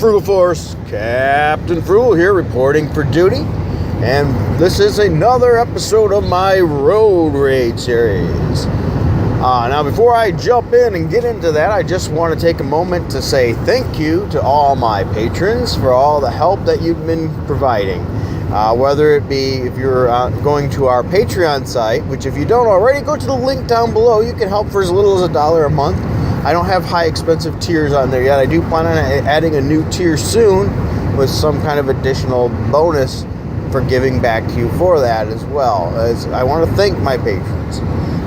Frugal Force, Captain Frugal here reporting for duty, and this is another episode of my Road Rage series. Now before I jump in and get into that, I just want to take a moment to say thank you to all my patrons for all the help that you've been providing. Whether it be if you're going to our Patreon site, which if you don't already, go to the link down below. You can help for as little as $1 a month. I don't have high expensive tiers on there yet. I do plan on adding a new tier soon with some kind of additional bonus for giving back to you for that as well. As I want to thank my patrons.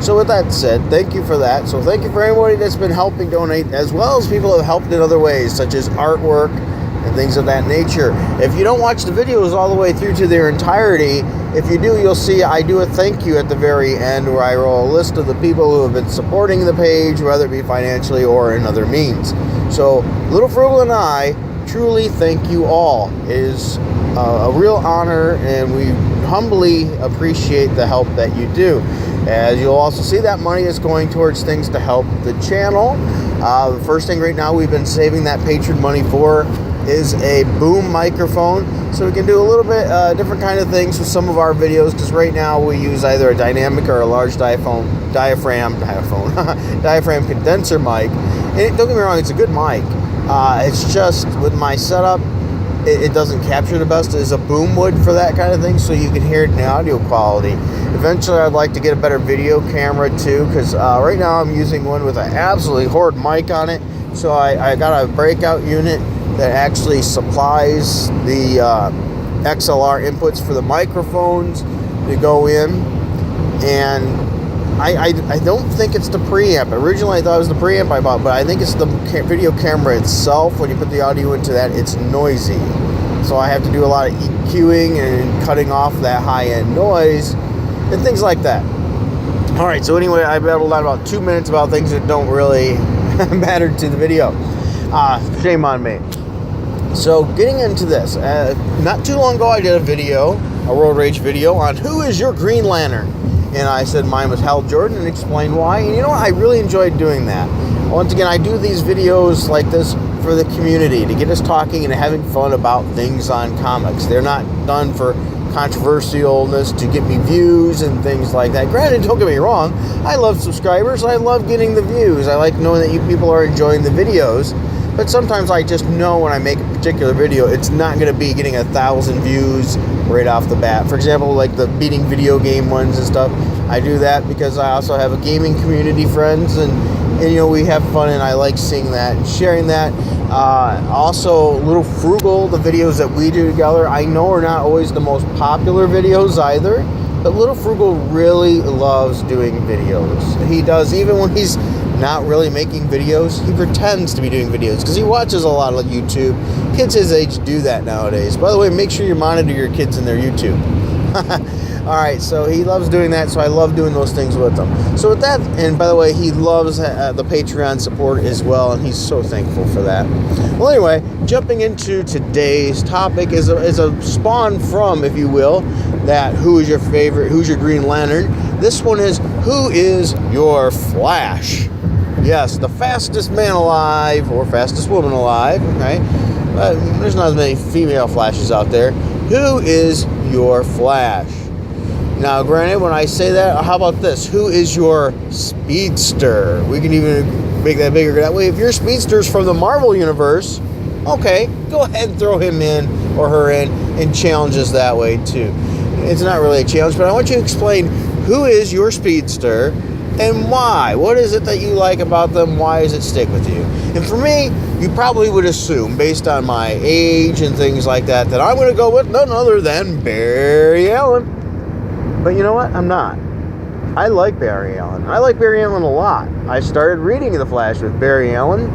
So with that said, thank you for that. So thank you for anybody that's been helping donate, as well as people who have helped in other ways, such as artwork and things of that nature. If you don't watch the videos all the way through to their entirety, if you do, you'll see I do a thank you at the very end where I roll a list of the people who have been supporting the page, whether it be financially or in other means. So Little Frugal and I truly thank you all. It is a real honor, and we humbly appreciate the help that you do. As you'll also see, that money is going towards things to help the channel. The first thing right now we've been saving that patron money for is a boom microphone, so we can do a little bit different kind of things with some of our videos, because right now we use either a dynamic or a large diaphragm condenser mic. And don't get me wrong, it's a good mic. It's just with my setup, it doesn't capture the best as a boom would for that kind of thing, so you can hear it in the audio quality. Eventually I'd like to get a better video camera too, because right now I'm using one with an absolutely horrid mic on it. So I got a breakout unit that actually supplies the XLR inputs for the microphones to go in, and I don't think it's the preamp. Originally I thought it was the preamp I bought, but I think it's the video camera itself. When you put the audio into that, it's noisy, so I have to do a lot of EQing and cutting off that high-end noise and things like that. Alright, so anyway, I babbled on about 2 minutes about things that don't really matter to the video. Shame on me. So getting into this, not too long ago I did a Road Rage video on who is your Green Lantern, and I said mine was Hal Jordan and explained why. And you know what, I really enjoyed doing that. Once again, I do these videos like this for the community, to get us talking and having fun about things on comics. They're not done for controversialness to get me views and things like that. Granted, don't get me wrong, I love subscribers, I love getting the views, I like knowing that you people are enjoying the videos, but sometimes I just know when I make a particular video, it's not going to be getting 1,000 views right off the bat. For example, like the beating video game ones and stuff, I do that because I also have a gaming community friends, and you know, we have fun, and I like seeing that and sharing that. Also, Little Frugal, the videos that we do together, I know are not always the most popular videos either, but Little Frugal really loves doing videos. He does, even when he's not really making videos, he pretends to be doing videos, because he watches a lot of YouTube. Kids his age do that nowadays. By the way, make sure you monitor your kids and their YouTube. Alright, so he loves doing that, so I love doing those things with him. So with that, and by the way, he loves the Patreon support as well, and he's so thankful for that. Well, anyway, jumping into today's topic is a spawn from, if you will, that who is your favorite, who's your Green Lantern. This one is, who is your Flash? Yes, the fastest man alive, or fastest woman alive, right? But there's not as many female Flashes out there. Who is your Flash? Now, granted, when I say that, how about this? Who is your Speedster? We can even make that bigger that way. If your Speedster's from the Marvel Universe, okay, go ahead and throw him in or her in and challenge us that way too. It's not really a challenge, but I want you to explain who is your Speedster and why. What is it that you like about them? Why does it stick with you? And for me, you probably would assume, based on my age and things like that, that I'm going to go with none other than Barry Allen. But you know what? I'm not. I like Barry Allen. I like Barry Allen a lot. I started reading The Flash with Barry Allen,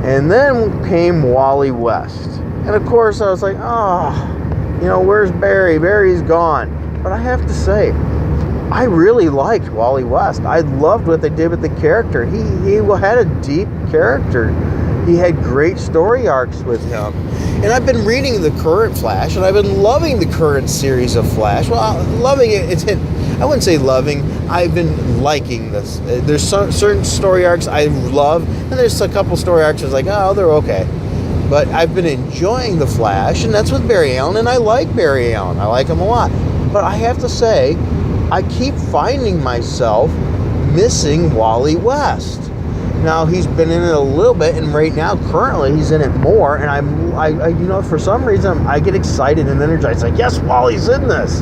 and then came Wally West. And of course, I was like, oh, you know, where's Barry? Barry's gone. But I have to say, I really liked Wally West. I loved what they did with the character. He had a deep character. He had great story arcs with him. And I've been reading the current Flash, and I've been loving the current series of Flash. Well, loving it, I wouldn't say loving. I've been liking this. There's certain story arcs I love, and there's a couple story arcs I was like, oh, they're okay. But I've been enjoying The Flash, and that's with Barry Allen, and I like Barry Allen. I like him a lot. But I have to say, I keep finding myself missing Wally West. Now, he's been in it a little bit, and right now, currently, he's in it more, and I for some reason, I get excited and energized. Like, yes, Wally's in this.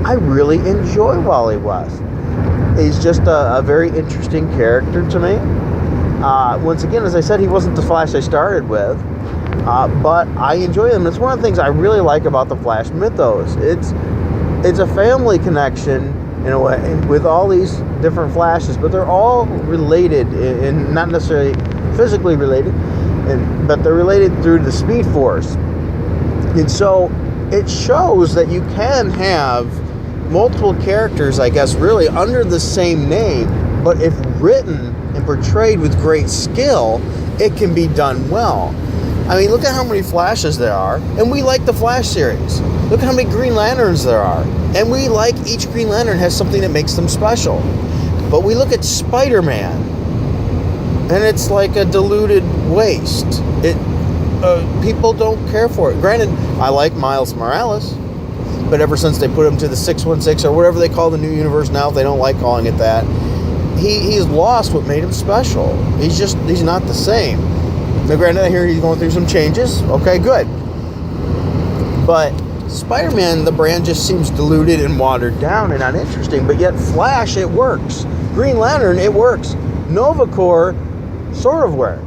I really enjoy Wally West. He's just a very interesting character to me. Once again, as I said, he wasn't the Flash I started with, but I enjoy him. It's one of the things I really like about the Flash mythos. It's a family connection in a way with all these different Flashes, but they're all related, and not necessarily physically related, but they're related through the Speed Force. And so it shows that you can have multiple characters, I guess, really under the same name, but if written and portrayed with great skill, it can be done well. I mean, look at how many Flashes there are, and we like the Flash series. Look at how many Green Lanterns there are, and we like each Green Lantern has something that makes them special. But we look at Spider-Man, and it's like a diluted waste. People don't care for it. Granted, I like Miles Morales, but ever since they put him to the 616 or whatever they call the new universe now, they don't like calling it that. He's lost what made him special. He's not the same. Now, granted, I hear he's going through some changes. Okay, good. But Spider-Man, the brand just seems diluted and watered down and not interesting. But yet, Flash, it works. Green Lantern, it works. Nova Corps sort of works.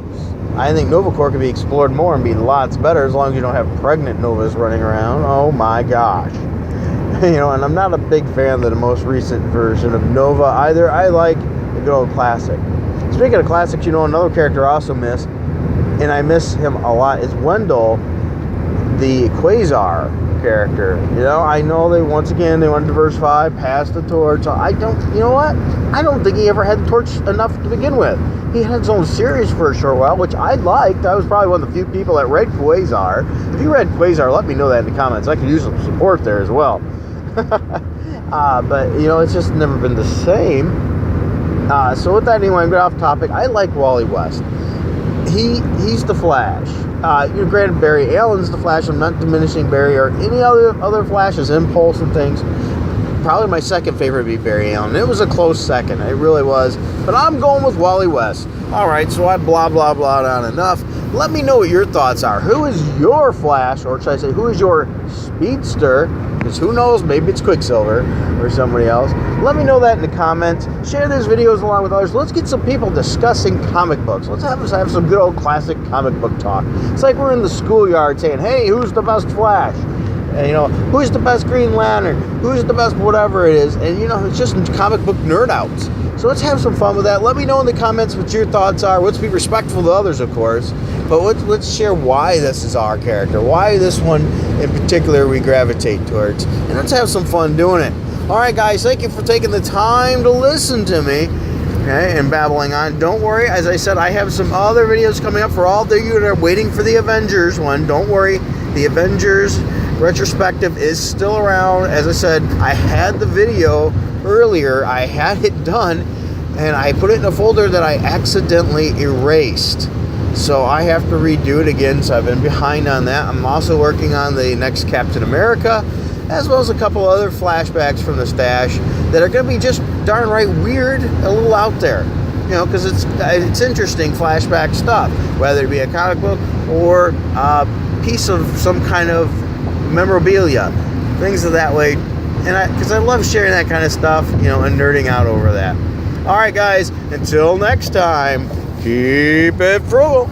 I think Nova Corps could be explored more and be lots better as long as you don't have pregnant Novas running around. Oh my gosh. And I'm not a big fan of the most recent version of Nova either. I like the good old classic. Speaking of classics, another character I also miss, and I miss him a lot, is Wendell, the Quasar character. I know they want to diversify, pass the torch. I don't think he ever had the torch enough to begin with. He had his own series for a short while, which I liked. I was probably one of the few people that read Quasar. If you read Quasar, let me know that in the comments. I could use some support there as well. But it's just never been the same. So with that, anyway, I'm getting off topic. I like Wally West. He's the Flash. Granted, Barry Allen's the Flash. I'm not diminishing Barry or any other Flashes, Impulse and things. Probably my second favorite would be Barry Allen. It was a close second. It really was. But I'm going with Wally West. All right, so I blah, blah, blah on enough. Let me know what your thoughts are. Who is your Flash, or should I say, who is your Speedster? Because who knows, maybe it's Quicksilver or somebody else. Let me know that in the comments. Share these videos along with others. Let's get some people discussing comic books. Let's have some good old classic comic book talk. It's like we're in the schoolyard saying, hey, who's the best Flash? And, who's the best Green Lantern? Who's the best whatever it is? And, it's just comic book nerd outs. So let's have some fun with that. Let me know in the comments what your thoughts are. Let's be respectful to others, of course. But let's share why this is our character. Why this one in particular we gravitate towards. And let's have some fun doing it. All right, guys. Thank you for taking the time to listen to me. Okay, and babbling on. Don't worry. As I said, I have some other videos coming up for all of you that are waiting for the Avengers one. Don't worry. The Avengers retrospective is still around. As I said, I had the video earlier. I had it done, and I put it in a folder that I accidentally erased. So I have to redo it again, so I've been behind on that. I'm also working on the next Captain America, as well as a couple other flashbacks from the stash that are going to be just darn right weird, a little out there. Because it's interesting flashback stuff, whether it be a comic book or a piece of some kind of memorabilia, things of that way. And because I love sharing that kind of stuff, and nerding out over that. All right, guys, until next time, keep it frugal.